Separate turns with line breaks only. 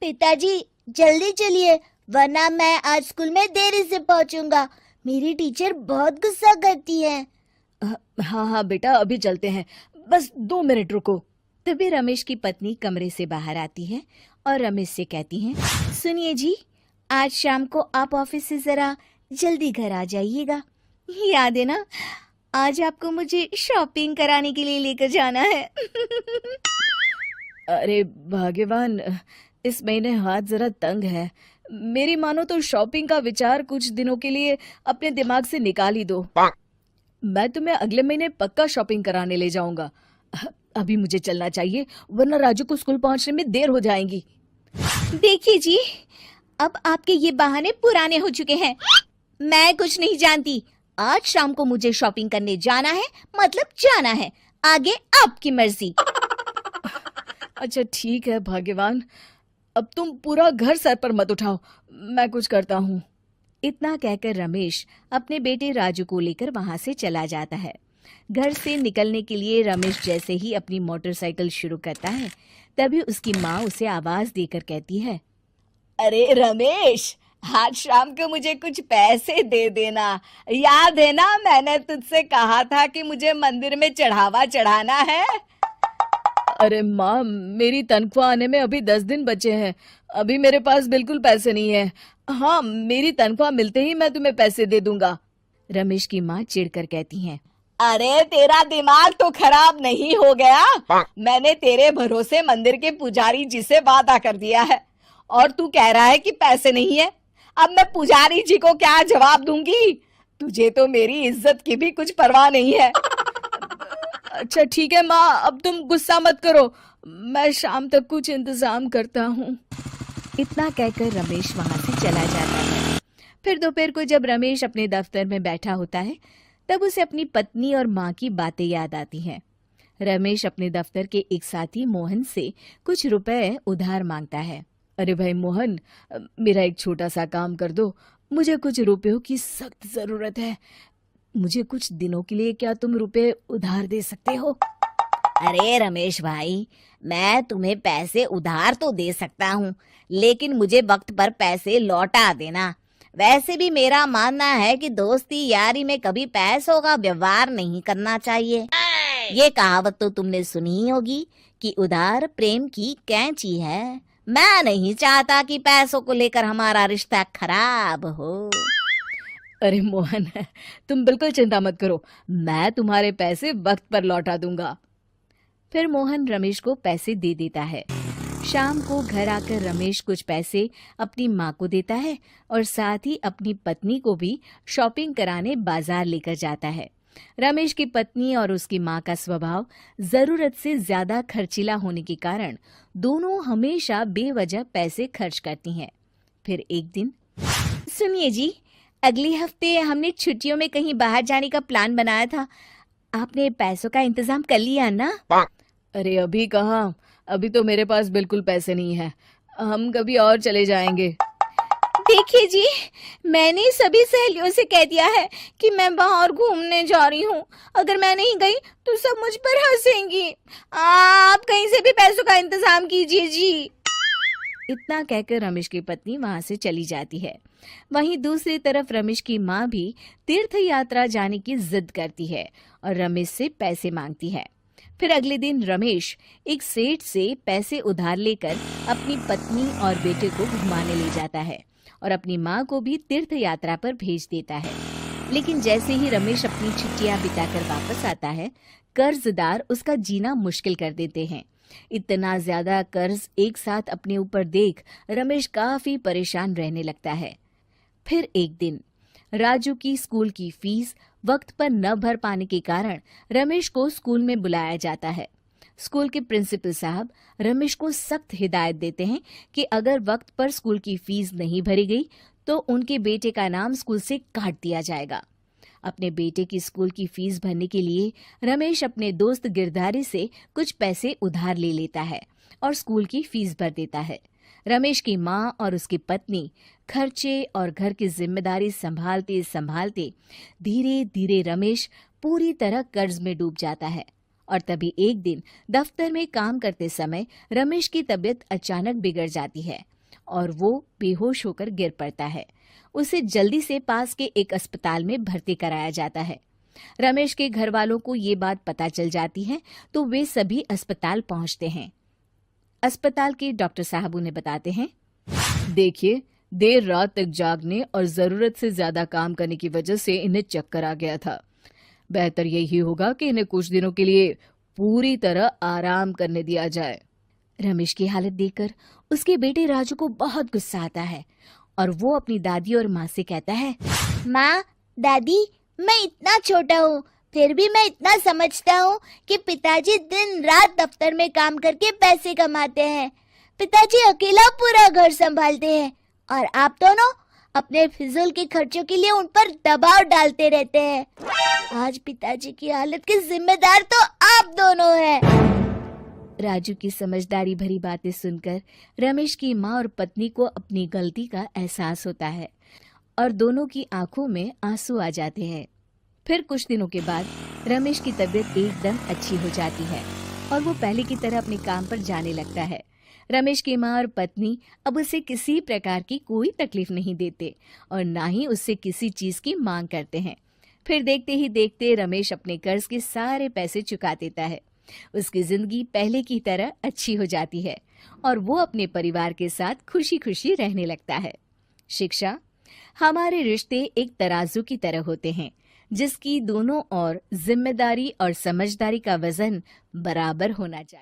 पिताजी जल्दी चलिए, वरना मैं आज स्कूल में देरी से पहुंचूंगा। मेरी टीचर बहुत गुस्सा करती है।
हाँ हाँ बेटा, अभी चलते हैं, बस 2 मिनट रुको।
तभी रमेश की पत्नी कमरे से बाहर आती है और रमेश से कहती हैं, सुनिए जी, आज शाम को आप ऑफिस से जरा जल्दी घर आ जाइएगा। याद है ना, आज आपको मुझे शॉपिंग कराने के लिए लेकर जाना है।
अरे भाग्यवान, इस महीने हाथ जरा तंग है। मेरी मानो तो शॉपिंग का विचार कुछ दिनों के लिए अपने दिमाग से निकाल ही दो। मैं तुम्हें अगले महीने पक्का शॉपिंग कराने ले जाऊंगा। अभी मुझे चलना चाहिए, वरना राजू को स्कूल पहुंचने में देर हो जाएगी।
देखिए जी, अब आपके ये बहाने पुराने हो चुके हैं। मैं कुछ नहीं जानती। आज शाम को मुझे शॉपिंग करने जाना है, मतलब जाना है। आगे आपकी मर्जी।
अच्छा ठीक है भाग्यवान, अब तुम पूरा घर सर पर मत उठाओ, मैं कुछ करता हूँ।
इतना कहकर रमेश अपने बेटे राजू को लेकर वहां से चला जाता है। घर से निकलने के लिए रमेश जैसे ही अपनी मोटरसाइकिल शुरू करता है, तभी उसकी माँ उसे आवाज देकर कहती है,
अरे रमेश, आज शाम को मुझे कुछ पैसे दे देना। याद है ना, मैंने तुझसे कहा था कि मुझे मंदिर में चढ़ावा चढ़ाना है। अरे माँ, मेरी तनख्वाह आने में अभी 10 दिन बचे हैं। अभी मेरे पास बिल्कुल पैसे नहीं है। हाँ, मेरी तनख्वाह मिलते ही मैं तुम्हें पैसे दे दूंगा।
रमेश की माँ चिढ़कर कहती हैं,
अरे तेरा दिमाग तो खराब नहीं हो गया? मैंने तेरे भरोसे मंदिर के पुजारी जी से वादा कर दिया है और तू कह रहा है कि पैसे नहीं है। अब मैं पुजारी जी को क्या जवाब दूंगी? तुझे तो मेरी इज्जत की भी कुछ परवाह नहीं है। अच्छा ठीक है माँ, अब तुम गुस्सा मत करो, मैं शाम तक कुछ इंतजाम करता हूँ।
इतना कहकर रमेश वहां से चला जाता है। फिर दोपहर को जब रमेश अपने दफ्तर में बैठा होता है, तब उसे अपनी पत्नी और माँ की बातें याद आती हैं। रमेश अपने दफ्तर के एक साथी मोहन से कुछ रुपए उधार मांगता है।
अरे भाई मोहन, मेरा एक छोटा सा काम कर दो, मुझे कुछ रुपयों की सख्त जरूरत है। मुझे कुछ दिनों के लिए क्या तुम रुपए उधार दे सकते हो?
अरे रमेश भाई, मैं तुम्हें पैसे उधार तो दे सकता हूँ, लेकिन मुझे वक्त पर पैसे लौटा देना। वैसे भी मेरा मानना है कि दोस्ती यारी में कभी पैसों का व्यवहार नहीं करना चाहिए। ये कहावत तो तुमने सुनी ही होगी कि उधार प्रेम की कैंची है। मैं नहीं चाहता कि पैसों को लेकर हमारा रिश्ता खराब हो।
अरे मोहन, तुम बिल्कुल चिंता मत करो, मैं तुम्हारे पैसे वक्त पर लौटा दूंगा।
फिर मोहन रमेश को पैसे दे देता है। शाम को घर आकर रमेश कुछ पैसे अपनी माँ को देता है और साथ ही अपनी पत्नी को भी शॉपिंग कराने बाजार लेकर जाता है। रमेश की पत्नी और उसकी माँ का स्वभाव जरूरत से ज्यादा खर्चीला होने के कारण दोनों हमेशा बेवजह पैसे खर्च करती हैं। फिर एक दिन, सुनिए जी, अगले हफ्ते हमने छुट्टियों में कहीं बाहर जाने का प्लान बनाया था। आपने पैसों का इंतजाम कर लिया ना?
अरे अभी कहाँ, अभी तो मेरे पास बिल्कुल पैसे नहीं है। हम कभी और चले जाएंगे।
देखिए जी, मैंने सभी सहेलियों से कह दिया है कि मैं बाहर घूमने जा रही हूँ। अगर मैं नहीं गई तो सब मुझ पर हंसेंगी। आप कहीं से भी पैसों का इंतजाम कीजिए जी। इतना कहकर रमेश की पत्नी वहां से चली जाती है। वहीं दूसरी तरफ रमेश की माँ भी तीर्थ यात्रा जाने की जिद करती है और रमेश से पैसे मांगती है। फिर अगले दिन रमेश एक सेठ से पैसे उधार लेकर अपनी पत्नी और बेटे को घुमाने ले जाता है और अपनी माँ को भी तीर्थ यात्रा पर भेज देता है। लेकिन जैसे ही रमेश अपनी छुट्टियां बिताकर वापस आता है, कर्जदार उसका जीना मुश्किल कर देते हैं। इतना ज्यादा कर्ज एक साथ अपने ऊपर देख रमेश काफी परेशान रहने लगता है। फिर एक दिन राजू की स्कूल की फीस वक्त पर न भर पाने के कारण रमेश को स्कूल में बुलाया जाता है। स्कूल के प्रिंसिपल साहब रमेश को सख्त हिदायत देते हैं कि अगर वक्त पर स्कूल की फीस नहीं भरी गई तो उनके बेटे का नाम स्कूल से काट दिया जाएगा। अपने बेटे की स्कूल की फीस भरने के लिए रमेश अपने दोस्त गिरधारी से कुछ पैसे उधार ले लेता है और स्कूल की फीस भर देता है। रमेश की माँ और उसकी पत्नी खर्चे और घर की जिम्मेदारी संभालते संभालते धीरे धीरे रमेश पूरी तरह कर्ज में डूब जाता है। और तभी एक दिन दफ्तर में काम करते समय रमेश की तबीयत अचानक बिगड़ जाती है और वो बेहोश होकर गिर पड़ता है। उसे जल्दी से पास के एक अस्पताल में भर्ती कराया जाता है। रमेश के घर वालों को ये बात पता चल जाती है तो वे सभी अस्पताल पहुंचते हैं। अस्पताल के डॉक्टर साहब उन्हें बताते हैं, देखिए, देर रात तक जागने और जरूरत से ज्यादा काम करने की वजह से इन्हें चक्कर आ गया था। बेहतर यही होगा कि इन्हें कुछ दिनों के लिए पूरी तरह आराम करने दिया जाए। रमेश की हालत देखकर उसके बेटे राजू को बहुत गुस्सा आता है और वो अपनी दादी और माँ से कहता है,
माँ, दादी, मैं इतना छोटा हूँ, फिर भी मैं इतना समझता हूँ कि पिताजी दिन रात दफ्तर में काम करके पैसे कमाते हैं। पिताजी अकेला पूरा घर संभालते हैं और आप दोनों अपने फिजूल के खर्चों के लिए उन पर दबाव डालते रहते हैं। आज पिताजी की हालत के जिम्मेदार तो आप दोनों हैं।
राजू की समझदारी भरी बातें सुनकर रमेश की माँ और पत्नी को अपनी गलती का एहसास होता है और दोनों की आंखों में आंसू आ जाते हैं। फिर कुछ दिनों के बाद रमेश की तबीयत एकदम अच्छी हो जाती है और वो पहले की तरह अपने काम पर जाने लगता है। रमेश की माँ और पत्नी अब उसे किसी प्रकार की कोई तकलीफ नहीं देते और ना ही उससे किसी चीज की मांग करते हैं। फिर देखते ही देखते रमेश अपने कर्ज के सारे पैसे चुका देता है। उसकी जिंदगी पहले की तरह अच्छी हो जाती है और वो अपने परिवार के साथ खुशी खुशी रहने लगता है। शिक्षा, हमारे रिश्ते एक तराजू की तरह होते हैं जिसकी दोनों ओर जिम्मेदारी और समझदारी का वजन बराबर होना चाहिए।